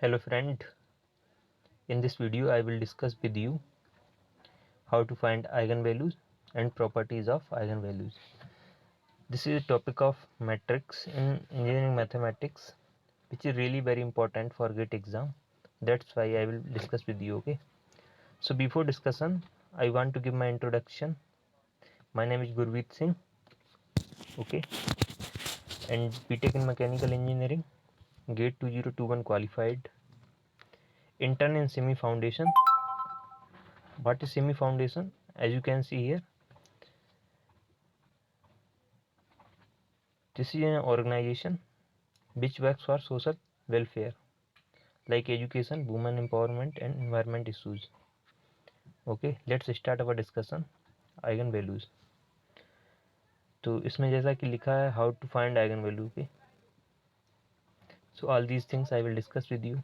Hello friend, in this video I will discuss with you how to find eigenvalues and properties of eigenvalues. This is a topic of matrix in engineering mathematics which is really very important for GATE exam. That's why I will discuss with you, okay? So before discussion, I want to give my introduction. My name is Gurveet Singh, okay? And BTech in Mechanical Engineering, GATE 2021 qualified. Intern in Semi Foundation. What is Semi Foundation? As you can see here, this is an organization which works for social welfare like education, women empowerment and environment issues. Okay, let's start our discussion. Eigen values, तो इसमें जैसा कि लिखा है how to find eigen value के, so all these things I will discuss with you.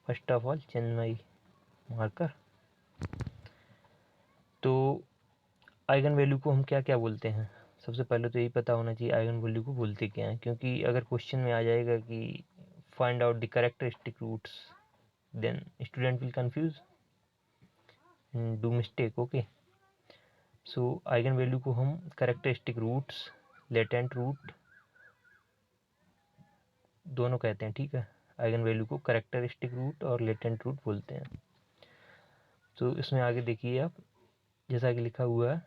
First of all change my marker. तो eigen value को हम क्या क्या बोलते हैं, सबसे पहले तो यही पता होना चाहिए आइगन वैल्यू को बोलते क्या हैं, क्योंकि अगर क्वेश्चन में आ जाएगा कि find out the characteristic roots, then student will confuse and do mistake. Okay, so eigen value को हम कैरेक्टरिस्टिक रूट्स, लेटेंट रूट दोनों कहते हैं. ठीक है, आइगन वैल्यू को कैरेक्टरिस्टिक रूट और लेटेंट रूट बोलते हैं. तो इसमें आगे देखिए आप, जैसा कि लिखा हुआ है,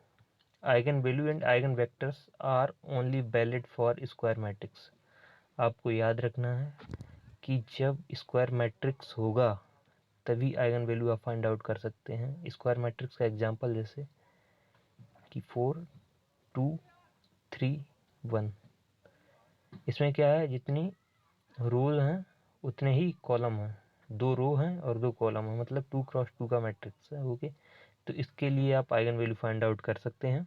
eigen value and eigen vectors are only valid for square matrix. आपको याद रखना है कि जब स्क्वायर मैट्रिक्स होगा तभी आइगन वैल्यू आप फाइंड आउट कर सकते हैं. स्क्वायर मैट्रिक्स का एग्जांपल जैसे कि 4 2 3 1, इसमें क्या है, जितनी रोज हैं उतने ही कॉलम हैं, 2 रो हैं और 2 कॉलम हैं, मतलब 2 क्रॉस 2 का मैट्रिक्स है. ओके, तो इसके लिए आप आइगन वैल्यू फाइंड आउट कर सकते हैं.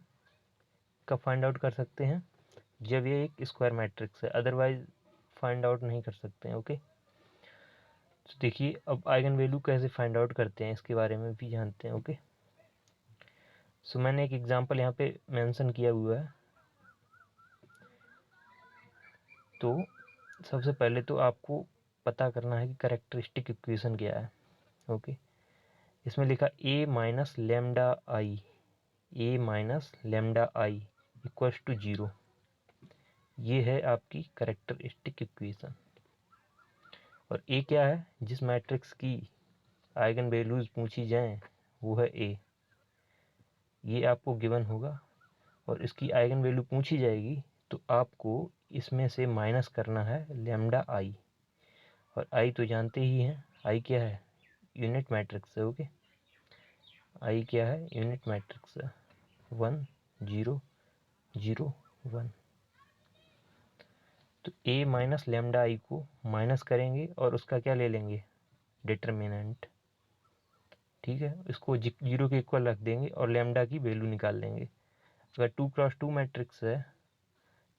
कब फाइंड आउट कर सकते हैं? जब ये एक स्क्वायर मैट्रिक्स है, अदरवाइज फाइंड आउट नहीं कर सकते हैं. ओके, तो देखिए अब आइगन वैल्यू कैसे फाइंड आउट करते हैं इसके बारे में भी जानते हैं. ओके, सो मैंने एक एग्जांपल यहाँ पे मेंशन किया हुआ है. तो सबसे पहले तो आपको पता करना है कि कैरेक्टरिस्टिक इक्वेशन क्या है. ओके, इसमें लिखा A minus lambda I, A minus lambda I equals to 0. ये है आपकी कैरेक्टरिस्टिक इक्वेशन. और ए क्या है, जिस मैट्रिक्स की आइगन वैल्यूज पूछी जाएं वो है ए. ये आपको गिवन होगा और इसकी आइगन वैल्यू पूछी जाएगी तो आपको इसमें से माइनस करना है लेमडा आई. और आई तो जानते ही हैं, आई क्या है, यूनिट मैट्रिक्स है. ओके, आई क्या है, यूनिट मैट्रिक्स है. 1 0 0 1. तो ए माइनस लेमडा आई को माइनस करेंगे और उसका क्या ले लेंगे, डिटर्मिनेंट. ठीक है, इसको 0 के इक्वल रख देंगे और लेमडा की वैल्यू निकाल लेंगे. अगर 2 क्रॉस 2 मैट्रिक्स है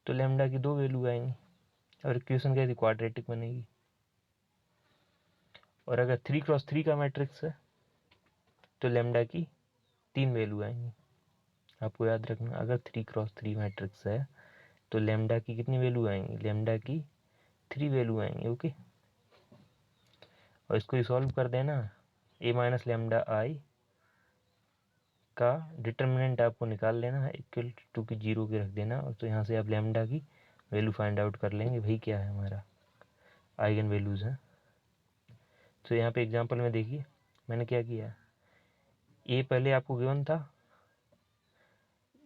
तो लेमडा की 2 वैल्यू आएंगी और इक्वेशन कैसी क्वाड्रेटिक बनेगी. और अगर 3 क्रॉस 3 का मैट्रिक्स है तो लेमडा की 3 वैल्यू आएंगी. आपको याद रखना, अगर 3 क्रॉस 3 मैट्रिक्स है तो लेमडा की कितनी वैल्यू आएंगी, लेमडा की 3 वैल्यू आएंगी. ओके, और इसको सॉल्व कर देना. ए माइनस लेमडा आई का डिटर्मिनेंट आपको निकाल लेना है, इक्वल टू की 0 के रख देना. और तो यहाँ से आप लेमडा की वैल्यू फाइंड आउट कर लेंगे. वही क्या है, हमारा आइगन वैल्यूज है. तो यहाँ पे एग्जांपल में देखिए मैंने क्या किया, ए पहले आपको गिवन था,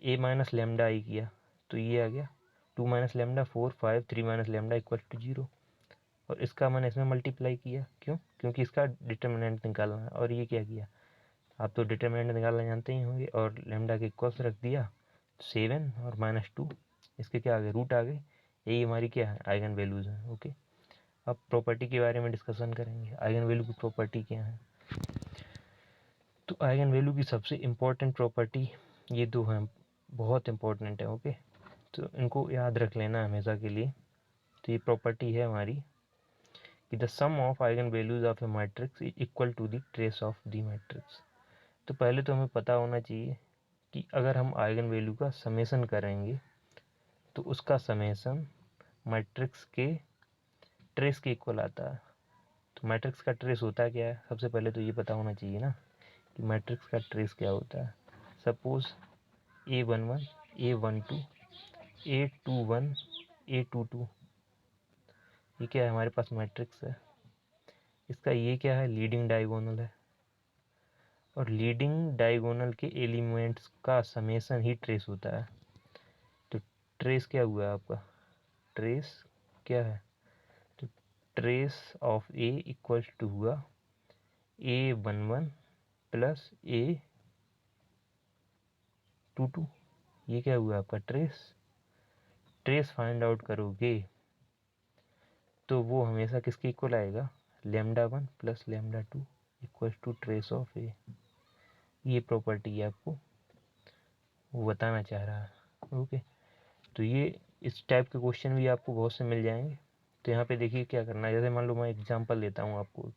ए माइनस लेमडा आई किया तो ये आ गया 2 minus lambda 4 5 3 minus lambda equal to 0. और इसका मैंने इसमें मल्टीप्लाई किया, क्यों, क्योंकि इसका डिटर्मिनेंट निकालना है. और ये क्या किया, आप तो डिटर्मिनेंट निकालना जानते ही होंगे, और लेमडा के इक्वल्स रख दिया 7 और -2, इसके क्या आ गए, रूट आ गए. यही हमारी क्या है, आइगन वैल्यूज हैं. ओके, अब प्रॉपर्टी के बारे में डिस्कशन करेंगे, आइगन वैल्यू की प्रॉपर्टी क्या है. तो आइगन वैल्यू की सबसे इम्पोर्टेंट प्रॉपर्टी ये दो हैं, बहुत इम्पोर्टेंट है. ओके, तो इनको याद रख लेना हमेशा के लिए. तो ये प्रॉपर्टी है हमारी कि the sum of eigen values of a matrix is equal to the trace of the matrix. तो पहले तो हमें पता होना चाहिए कि अगर हम आइगन वैल्यू का समेसन करेंगे तो उसका समेसन मैट्रिक्स के ट्रेस के इक्वल आता है. तो तो मैट्रिक्स का ट्रेस होता क्या है, सबसे पहले तो ये पता होना चाहिए ना कि मैट्रिक्स का ट्रेस क्या होता है। Suppose A11 A12 A21 A22, ये क्या है हमारे पास मैट्रिक्स है। इसका ये क्या है, लीडिंग डायगोनल है, और लीडिंग डायगोनल के एलिमेंट्स का समेसन ही ट्रेस होता है। तो ट्रेस क्या हुआ आपका, ट्रेस क्या है, तो trace of A equals to हुआ A11 प्लस A22, ये क्या हुआ आपका ट्रेस। ट्रेस फाइंड आउट करोगे तो वो हमेशा किसके इक्वल आएगा, λ1 plus λ2 equals to trace of A. ये प्रॉपर्टी आपको वो बताना चाह रहा है। ओके, तो ये इस टाइप के क्वेश्चन भी आपको बहुत से मिल जाएंगे। तो यहाँ पे देखिए क्या करना है, जैसे मान लो मैं एग्जांपल लेता हूँ आपको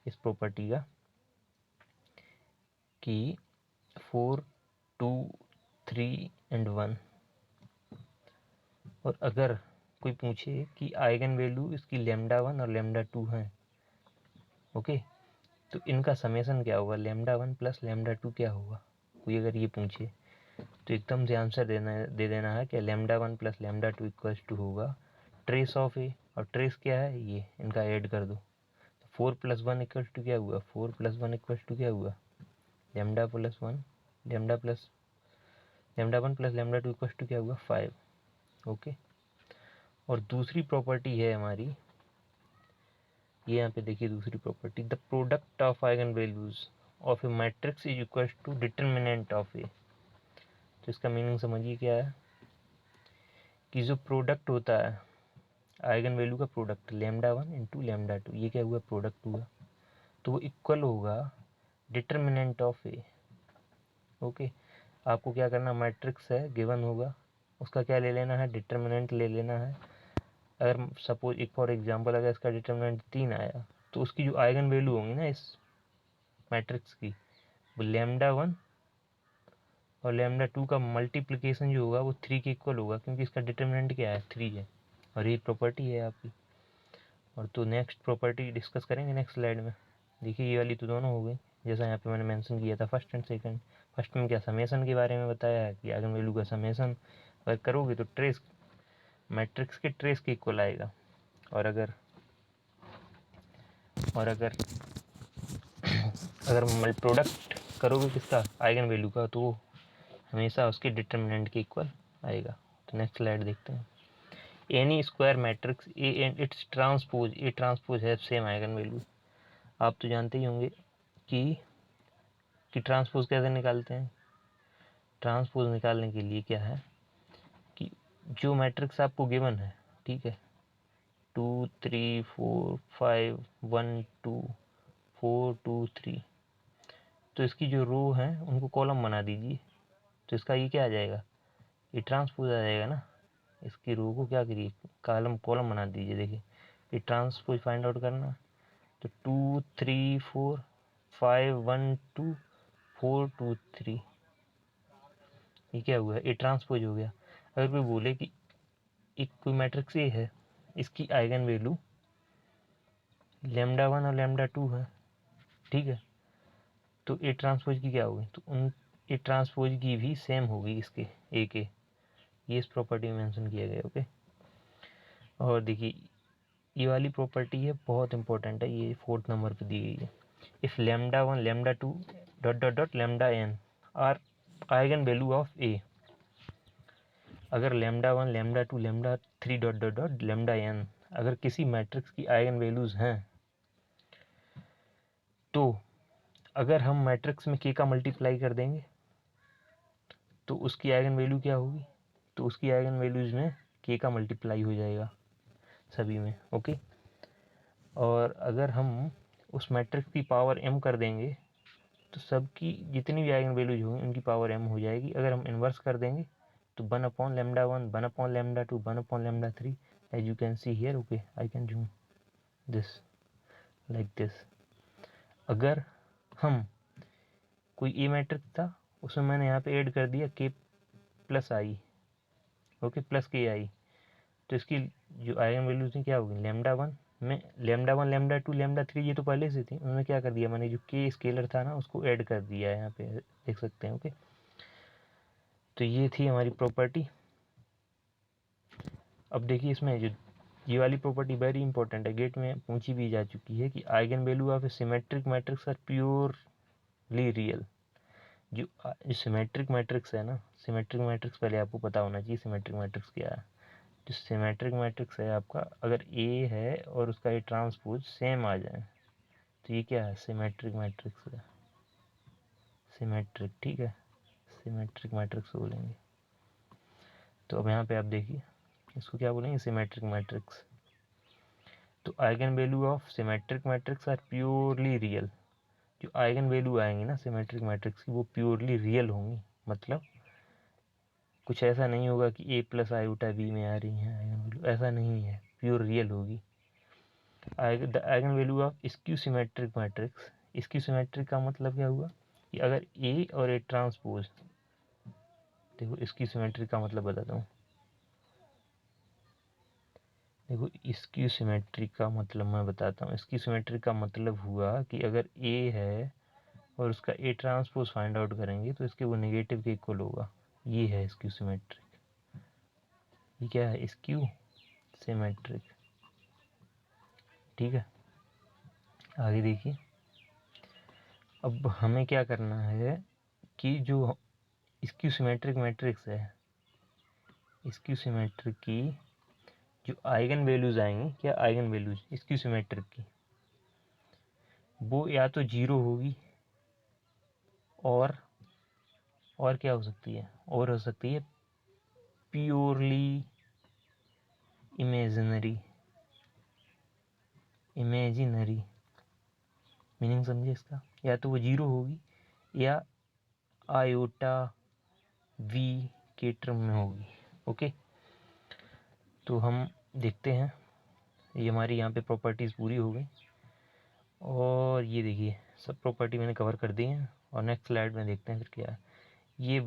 इस प्रॉपर्टी का कि 4 2 3 एंड 1, और अगर कोई पूछे कि आइगन वैल्यू इसकी λ1 और λ2 हैं, ओके, तो इनका समेसन क्या होगा, λ1 प्लस λ2 क्या होगा। कोई अगर ये पूछे तो एकदम से आंसर दे देना है कि λ1 प्लस λ2 इक्वल्स टू होगा ट्रेस ऑफ ए, और ट्रेस क्या है ये, इनका ऐड कर दो। तो 4 प्लस 1 इक्वल्स टू क्या हुआ, 4 प्लस 1 इक्वल्स टू क्या हुआ, λ plus 1 λ plus λ1 plus λ2 equals to क्या हुआ 5। ओके, और दूसरी प्रॉपर्टी है हमारी, ये यहाँ पे देखिए दूसरी property, the product of eigen values of a matrix is equal to determinant of A. तो इसका मीनिंग समझिए क्या है कि जो प्रोडक्ट होता है आइगन वैल्यू का प्रोडक्ट λ1 इंटू λ2, ये क्या हुआ, प्रोडक्ट हुआ, तो वो इक्वल होगा डिटरमिनेंट ऑफ ए। ओके, आपको क्या करना, मैट्रिक्स है गिवन होगा, उसका क्या ले लेना है, डिटरमिनेंट ले लेना है। अगर सपोज एक फॉर एग्जांपल अगर इसका डिटरमिनेंट 3 आया, तो उसकी जो आइगन वैल्यू होंगी ना इस मैट्रिक्स की, वो λ1 और λ2 का मल्टीप्लिकेशन जो होगा वो 3 के इक्वल होगा, क्योंकि इसका डिटरमिनेंट क्या है, 3 है, और ये प्रॉपर्टी है आपकी। और तो नेक्स्ट प्रॉपर्टी डिस्कस करेंगे नेक्स्ट स्लाइड में। देखिए ये वाली तो दोनों हो गई, जैसा यहाँ पे मैंने मेंशन किया था फर्स्ट एंड सेकंड। फर्स्ट में क्या समेसन के बारे में बताया है कि आइगन वैल्यू का समेसन अगर करोगे तो ट्रेस मैट्रिक्स के ट्रेस के इक्वल आएगा, और अगर प्रोडक्ट करोगे किसका, आइगन वैल्यू का, तो हमेशा उसके डिटरमिनेंट के इक्वल आएगा। तो नेक्स्ट स्लाइड देखते हैं। N E square matrix A and it's transpose है सेम आइगन वैल्यू। आप तो जानते ही होंगे कि ट्रांसपोज कैसे निकालते हैं। ट्रांसपोज निकालने के लिए क्या है कि जो मैट्रिक्स आपको गिवन है, ठीक है, 2 3 4 5 1 2 4 2 3, तो इसकी जो रो हैं उनको कॉलम बना दीजिए, तो इसका ये क्या आ जाएगा, ये ट्रांसपोज आ जाएगा ना। इसकी रो को क्या करिए, कॉलम बना दीजिए। देखिए ये ट्रांसपोज फाइंड आउट करना, तो 2 3 4 5 1 2 4 2 3, ये क्या हुआ, ये ट्रांसपोज हो गया। अगर कोई बोले कि एक कोई मैट्रिक्स ए है, इसकी आइगन वैल्यू λ1 और λ2 है, ठीक है, तो ए ट्रांसपोज की क्या होगी, तो उन ए ट्रांसपोज की भी सेम होगी इसके ए के, ये इस प्रॉपर्टी में मेंशन किया गया। ओके, और देखिए ये वाली प्रॉपर्टी है बहुत इंपॉर्टेंट है, ये 4th नंबर पे दी गई है। If λ1 λ2 dot dot dot λn are eigen value of A, अगर λ1 λ2 λ3 डॉट डॉट डॉट λn अगर किसी मैट्रिक्स की आइगन वैल्यूज हैं, तो अगर हम मैट्रिक्स में k का मल्टीप्लाई कर देंगे तो उसकी आइगन वैल्यू क्या होगी, तो उसकी आइगन वैल्यूज में k का मल्टीप्लाई हो जाएगा सभी में। ओके, और अगर हम उस मैट्रिक्स की पावर m कर देंगे तो सबकी जितनी भी आइगन वैल्यूज होंगी उनकी पावर m हो जाएगी। अगर हम इन्वर्स कर देंगे तो 1 upon λ1 1 upon λ2 1 upon λ3, as you can see here. Okay, I can zoom this like this. अगर हम कोई ए मैट्रिक्स था, उसमें मैंने यहाँ पे ऐड कर दिया k प्लस आई, ओके, प्लस k आई, तो इसकी जो आइगन वैल्यूज थी क्या होगी, λ1 में लेमडा 1 लेमडा 2 लेमडा 3 ये तो पहले से थी, उन्होंने क्या कर दिया, मैंने जो के स्केलर था ना उसको ऐड कर दिया है, यहाँ पे देख सकते हैं। ओके, तो ये थी हमारी प्रॉपर्टी। अब देखिए इसमें जो ये वाली प्रॉपर्टी वेरी इंपॉर्टेंट है, गेट में पूछी भी जा चुकी है कि eigen value of a symmetric matrix are purely real. जो सिमेट्रिक मैट्रिक्स है ना, सिमेट्रिक मैट्रिक्स पहले आपको पता होना चाहिए सिमेट्रिक मैट्रिक्स क्या है। जो सिमेट्रिक मैट्रिक्स है आपका, अगर ए है और उसका ए ट्रांसपोज सेम आ जाए तो ये क्या है, सिमेट्रिक मैट्रिक्स है। सिमेट्रिक, ठीक है, सिमेट्रिक मैट्रिक्स बोलेंगे। तो अब यहाँ पे आप देखिए इसको क्या बोलेंगे, सिमेट्रिक मैट्रिक्स। तो eigen value of symmetric matrix are purely real. जो आइगन वैल्यू आएंगी ना सिमेट्रिक मैट्रिक्स की वो प्योरली रियल होंगी, मतलब कुछ ऐसा नहीं होगा कि ए प्लस आयोटा बी में आ रही है आइगन वैल्यू, ऐसा नहीं है, प्योर रियल होगी। The eigen value of skew symmetric matrix, skew symmetric का मतलब क्या हुआ कि अगर ए और ए ट्रांसपोज, देखो स्क्यू सिमेट्रिक का मतलब बताता हूँ। देखो स्क्यू सिमेट्रिक का मतलब मैं बताता हूँ। स्क्यू सिमेट्रिक का मतलब हुआ कि अगर ए है और उसका ए ट्रांसपोज फाइंड आउट करेंगे तो इसके वो नेगेटिव के इक्वल होगा। ये है स्क्यू सिमेट्रिक। ये क्या है, स्क्यू सिमेट्रिक, ठीक है। आगे देखिए, अब हमें क्या करना है कि जो स्क्यू सिमेट्रिक मैट्रिक्स है, स्क्यू सिमेट्रिक की जो आइगन वैल्यूज आएंगी, क्या आइगन वैल्यूज स्क्यू सिमेट्रिक की, वो या तो जीरो होगी और क्या हो सकती है, और हो सकती है प्योरली इमेजिनरी। इमेजिनरी मीनिंग समझे इसका, या तो वो जीरो होगी या आयोटा वी के टर्म में होगी। ओके, तो हम देखते हैं, ये हमारी यहाँ पे प्रॉपर्टीज़ पूरी हो गई और ये देखिए सब प्रॉपर्टी मैंने कवर कर दी है। और नेक्स्ट स्लाइड में देखते हैं फिर क्या है। ये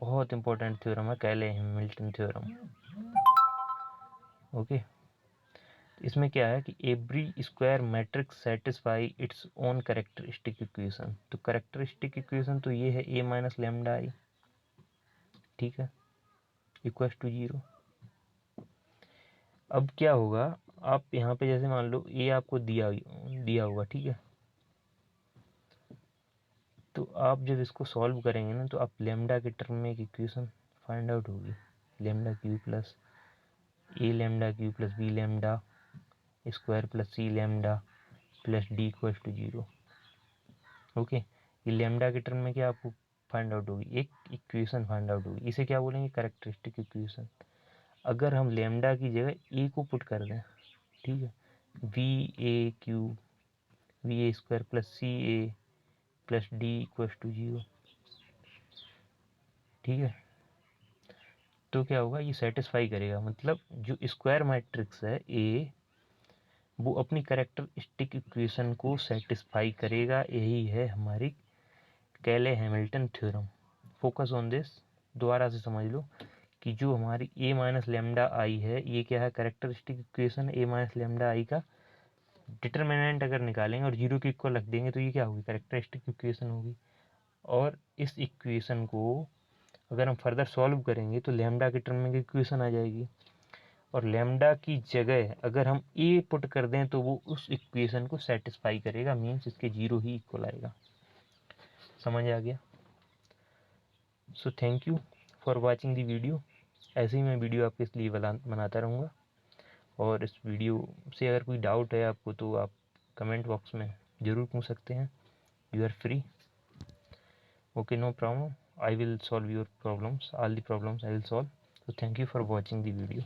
बहुत इंपॉर्टेंट थ्योरम है, कैले हैमिल्टन थ्योरम। ओके, इसमें क्या है कि every square matrix satisfy its own characteristic equation. तो कैरेक्टरिस्टिक इक्वेशन तो ये है ए माइनस लेमडा आई, ठीक है, इक्वल टू 0। अब क्या होगा, आप यहाँ पे जैसे मान लो ए आपको दिया होगा, ठीक है, तो आप जब इसको सॉल्व करेंगे ना तो आप लेमडा के टर्म में एक इक्वेशन फाइंड आउट होगी, lambda cube plus A lambda cube plus B lambda square plus C lambda plus D equal to 0। Okay, ये लेमडा के टर्म में क्या आपको फाइंड आउट होगी, एक इक्वेशन फाइंड आउट होगी। इसे क्या बोलेंगे, कैरेक्टरिस्टिक इक्वेशन। अगर हम लेमडा की जगह ए को पुट कर दें, ठीक है, V A square plus C A plus D equal to 0, ठीक है, तो क्या होगा, ये सेटिस्फाई करेगा। मतलब जो स्क्वायर मैट्रिक्स है ए, वो अपनी कैरेक्टरिस्टिक इक्वेशन को सेटिस्फाई करेगा। यही है हमारी कैले Hamilton theorem. Focus on this, दोबारा से समझ लो कि जो हमारी ए माइनस लेमडा आई है, ये क्या है, कैरेक्टरिस्टिक इक्वेशन ए माइनस लेमडा आई का डिटर्मिनेंट अगर निकालेंगे और 0 के इक्वल रख देंगे तो ये क्या होगी, कैरेक्टरिस्टिक इक्वेशन होगी। और इस इक्वेशन को अगर हम फर्दर सॉल्व करेंगे तो लेमडा के टर्म में इक्वेशन आ जाएगी। और लेमडा की जगह अगर हम ए पुट कर दें तो वो उस इक्वेशन को सेटिस्फाई करेगा, मीन्स इसके 0 ही इक्वल आएगा। समझ आ गया। So thank you for watching the video. ऐसे ही मैं वीडियो आपके लिए बनाता रहूँगा। और इस वीडियो से अगर कोई डाउट है आपको तो आप कमेंट बॉक्स में ज़रूर पूछ सकते हैं। You are free. Okay, no problem, I will solve your problems, all the problems I will solve. So thank you for watching the video.